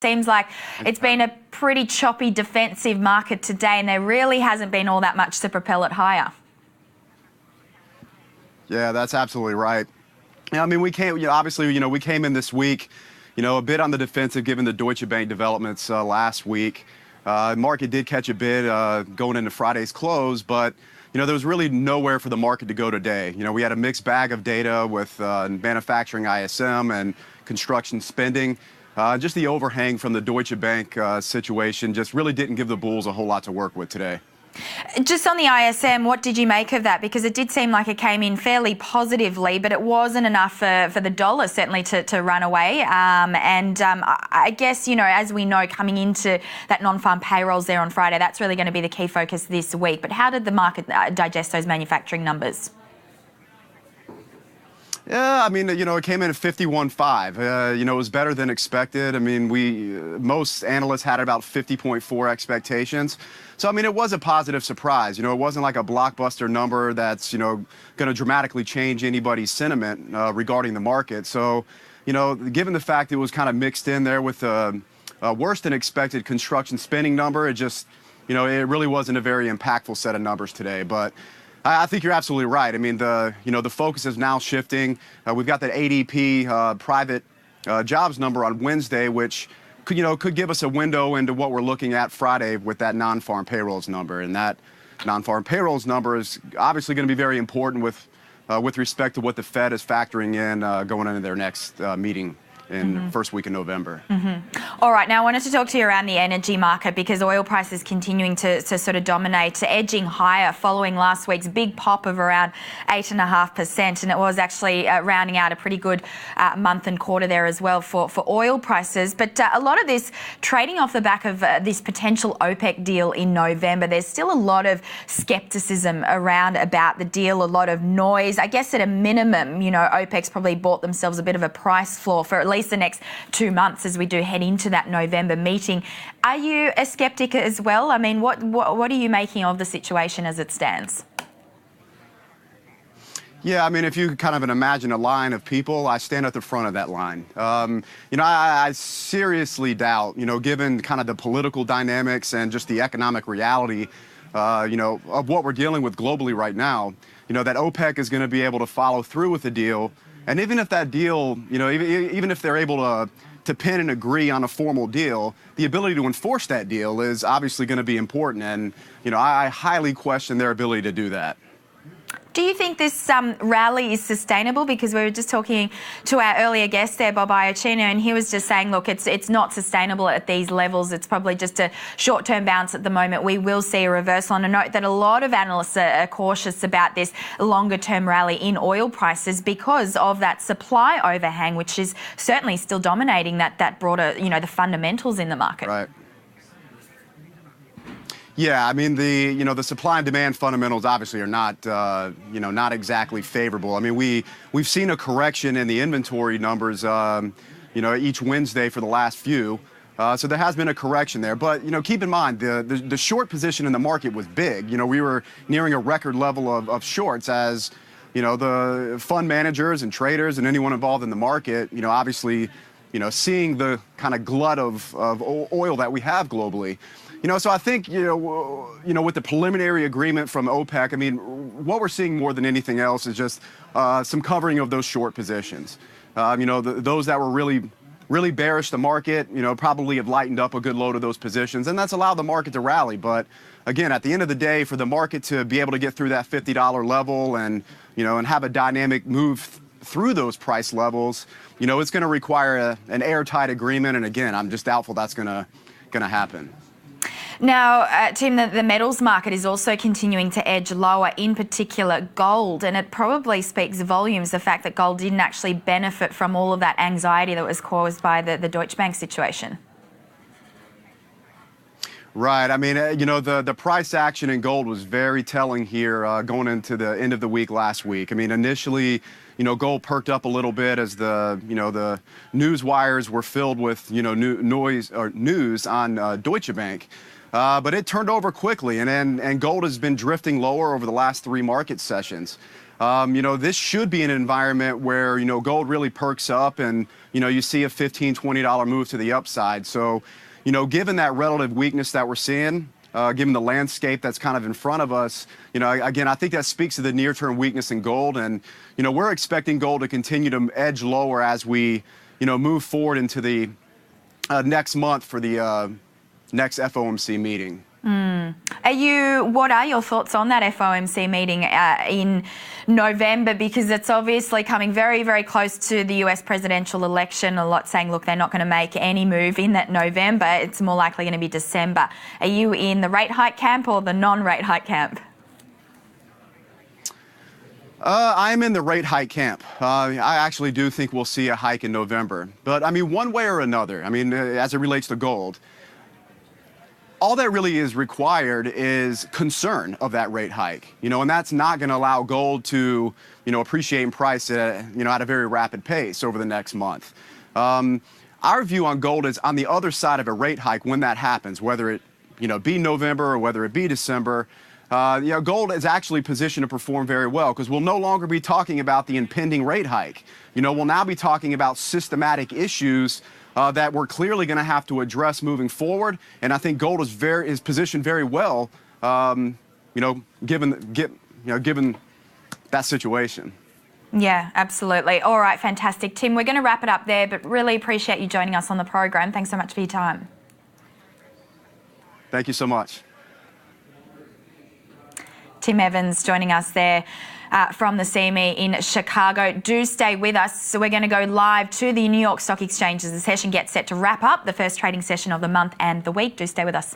Seems like it's been a pretty choppy defensive market today, and there really hasn't been all that much to propel it higher. Yeah, that's absolutely right. I mean, we came, obviously, we came in this week, a bit on the defensive given the Deutsche Bank developments last week. Market did catch a bid going into Friday's close, but there was really nowhere for the market to go today. We had a mixed bag of data with manufacturing ISM and construction spending. Just the overhang from the Deutsche Bank situation just really didn't give the bulls a whole lot to work with today. Just on the ISM, what did you make of that? Because it did seem like it came in fairly positively, but it wasn't enough for the dollar certainly to run away. I guess, as we know, coming into that non-farm payrolls there on Friday, that's really going to be the key focus this week. But how did the market digest those manufacturing numbers? Yeah, I mean, it came in at 51.5. It was better than expected. I mean, most analysts had about 50.4 expectations. So, I mean, it was a positive surprise. It wasn't like a blockbuster number that's, going to dramatically change anybody's sentiment regarding the market. So, given the fact it was kind of mixed in there with a worse than expected construction spending number, it just, it really wasn't a very impactful set of numbers today. But I think you're absolutely right. I mean, the focus is now shifting. We've got that ADP private jobs number on Wednesday, which could give us a window into what we're looking at Friday with that non-farm payrolls number. And that non-farm payrolls number is obviously going to be very important with respect to what the Fed is factoring in going into their next meeting in first week in November. All right, now I wanted to talk to you around the energy market because oil prices continuing to sort of dominate, edging higher following last week's big pop of around 8.5%, and it was actually rounding out a pretty good month and quarter there as well for oil prices. But a lot of this trading off the back of this potential OPEC deal in November. There's still a lot of scepticism around about the deal, a lot of noise. I guess at a minimum, OPEC's probably bought themselves a bit of a price floor for at least the next 2 months as we do head into that November meeting. Are you a skeptic as well? I mean, what are you making of the situation as it stands? Yeah, I mean, if you kind of imagine a line of people, I stand at the front of that line. I seriously doubt, given kind of the political dynamics and just the economic reality, of what we're dealing with globally right now, that OPEC is going to be able to follow through with the deal. And even if that deal, even if they're able to pin and agree on a formal deal, the ability to enforce that deal is obviously going to be important. And, I highly question their ability to do that. Do you think this rally is sustainable? Because we were just talking to our earlier guest there, Bob Iacchino, and he was just saying, look, it's not sustainable at these levels. It's probably just a short-term bounce at the moment. We will see a reversal. And a note that a lot of analysts are cautious about this longer-term rally in oil prices because of that supply overhang, which is certainly still dominating that broader, the fundamentals in the market. Right. Yeah, I mean, the supply and demand fundamentals obviously are not, not exactly favorable. I mean, we've seen a correction in the inventory numbers, each Wednesday for the last few. So there has been a correction there. But, keep in mind, the short position in the market was big. We were nearing a record level of shorts as, the fund managers and traders and anyone involved in the market, obviously, seeing the kind of glut of oil that we have globally. So I think, with the preliminary agreement from OPEC, I mean, what we're seeing more than anything else is just some covering of those short positions. Those that were really bearish the market, probably have lightened up a good load of those positions, and that's allowed the market to rally. But again, at the end of the day, for the market to be able to get through that $50 level and, and have a dynamic move through those price levels, it's going to require an airtight agreement. And again, I'm just doubtful that's going to happen. Now, Tim, the metals market is also continuing to edge lower, in particular gold, and it probably speaks volumes, the fact that gold didn't actually benefit from all of that anxiety that was caused by the Deutsche Bank situation. Right. I mean, the price action in gold was very telling here going into the end of the week last week. I mean, initially, gold perked up a little bit as the news wires were filled with, news on Deutsche Bank. But it turned over quickly, and gold has been drifting lower over the last 3 market sessions. This should be an environment where, gold really perks up and, you see a $15, $20 move to the upside. So, given that relative weakness that we're seeing, given the landscape that's kind of in front of us, again, I think that speaks to the near-term weakness in gold. And, we're expecting gold to continue to edge lower as we, move forward into the next month for the next FOMC meeting. What are your thoughts on that FOMC meeting in November? Because it's obviously coming very, very close to the US presidential election. A lot saying, look, they're not going to make any move in that November. It's more likely going to be December. Are you in the rate hike camp or the non-rate hike camp? I'm in the rate hike camp. I actually do think we'll see a hike in November. But, one way or another, as it relates to gold, all that really is required is concern of that rate hike, and that's not going to allow gold to, appreciate in price at a very rapid pace over the next month. Our view on gold is on the other side of a rate hike when that happens, whether it, be November or whether it be December. Gold is actually positioned to perform very well because we'll no longer be talking about the impending rate hike. We'll now be talking about systematic issues that we're clearly going to have to address moving forward, and I think gold is positioned very well, given that situation. Yeah, absolutely. All right, fantastic, Tim. We're going to wrap it up there, but really appreciate you joining us on the program. Thanks so much for your time. Thank you so much. Tim Evans joining us there from the CME in Chicago. Do stay with us. So we're going to go live to the New York Stock Exchange as the session gets set to wrap up, the first trading session of the month and the week. Do stay with us.